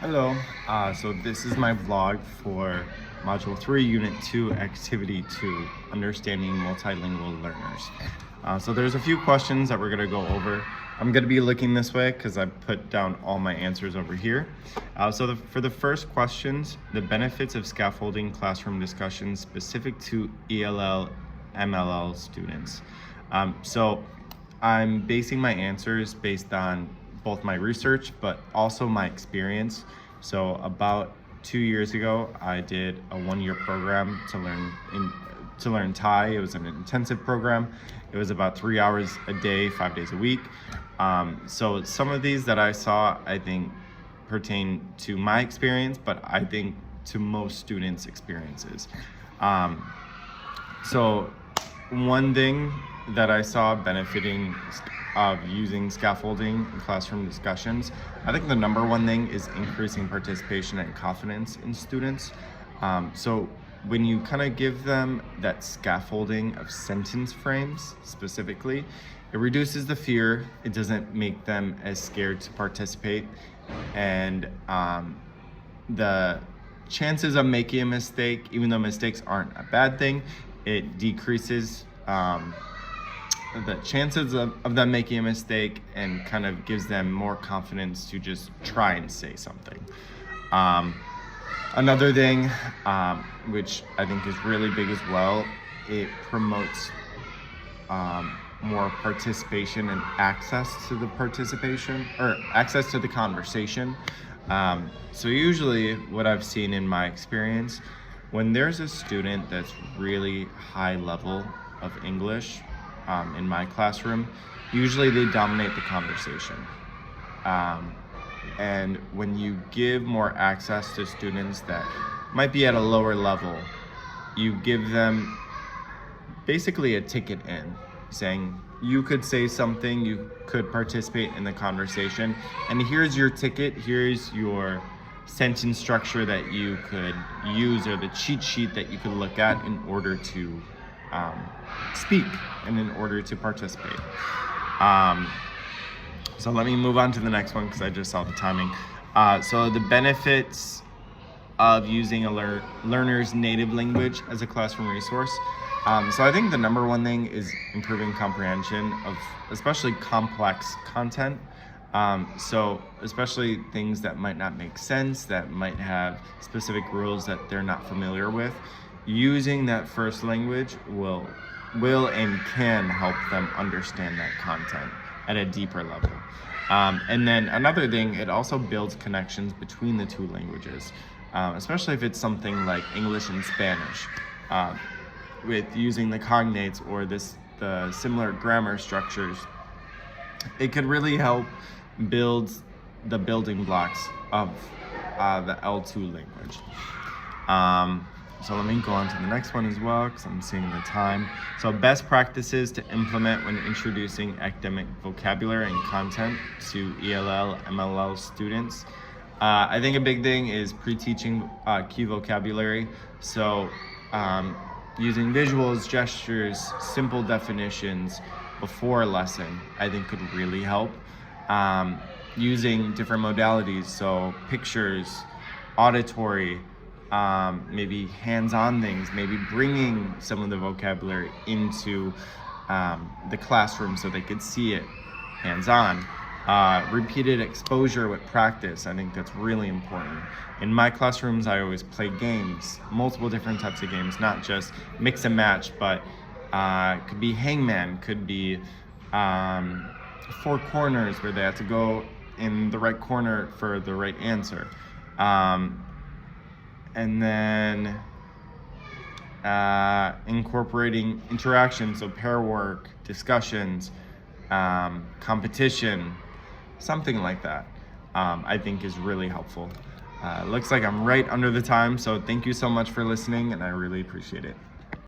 Hello, so this is my vlog for Module 3, Unit 2, Activity 2, Understanding Multilingual Learners. So there's a few questions that we're going to go over. I'm going to be looking this way because I put down all my answers over here. For the first questions, the benefits of scaffolding classroom discussions specific to ELL, MLL students. So I'm basing my answers based on both my research, but also my experience. So about 2 years ago, I did a 1-year program to learn Thai. It was an intensive program. It was about 3 hours a day, 5 days a week. So some of these that I saw, I think pertain to my experience, but I think to most students' experiences. So one thing that I saw benefiting of using scaffolding in classroom discussions, I think the number one thing is increasing participation and confidence in students. So when you kind of give them that scaffolding of sentence frames specifically, it reduces the fear. It doesn't make them as scared to participate, and the chances of making a mistake, even though mistakes aren't a bad thing, it decreases the chances of them making a mistake and kind of gives them more confidence to just try and say something. Another thing, which I think is really big as well, it promotes more participation and access to the conversation. So usually what I've seen in my experience, when there's a student that's really high level of English in my classroom, usually they dominate the conversation. And when you give more access to students that might be at a lower level, you give them basically a ticket in, saying you could say something, you could participate in the conversation, and here's your ticket, here's your sentence structure that you could use, or the cheat sheet that you could look at in order to speak and in order to participate. So let me move on to the next one because I just saw the timing. So the benefits of using a learner's native language as a classroom resource. So I think the number one thing is improving comprehension of especially complex content. So especially things that might not make sense, that might have specific rules that they're not familiar with. Using that first language will and can help them understand that content at a deeper level. And then another thing, it also builds connections between the two languages, especially if it's something like English and Spanish, with using the cognates or the similar grammar structures. It could really help build the building blocks of the L2 language. So let me go on to the next one as well because I'm seeing the time. So best practices to implement when introducing academic vocabulary and content to ELL, MLL students. I think a big thing is pre-teaching key vocabulary. So using visuals, gestures, simple definitions before a lesson, I think could really help. Using different modalities, so pictures, auditory, maybe hands-on things, maybe bringing some of the vocabulary into the classroom so they could see it hands-on. Repeated exposure with practice, I think that's really important. In my classrooms, I always play games, multiple different types of games, not just mix and match, but could be hangman, could be 4 corners where they have to go in the right corner for the right answer. And then incorporating interactions, so pair work, discussions, competition, something like that, I think is really helpful. Looks like I'm right under the time, so thank you so much for listening, and I really appreciate it.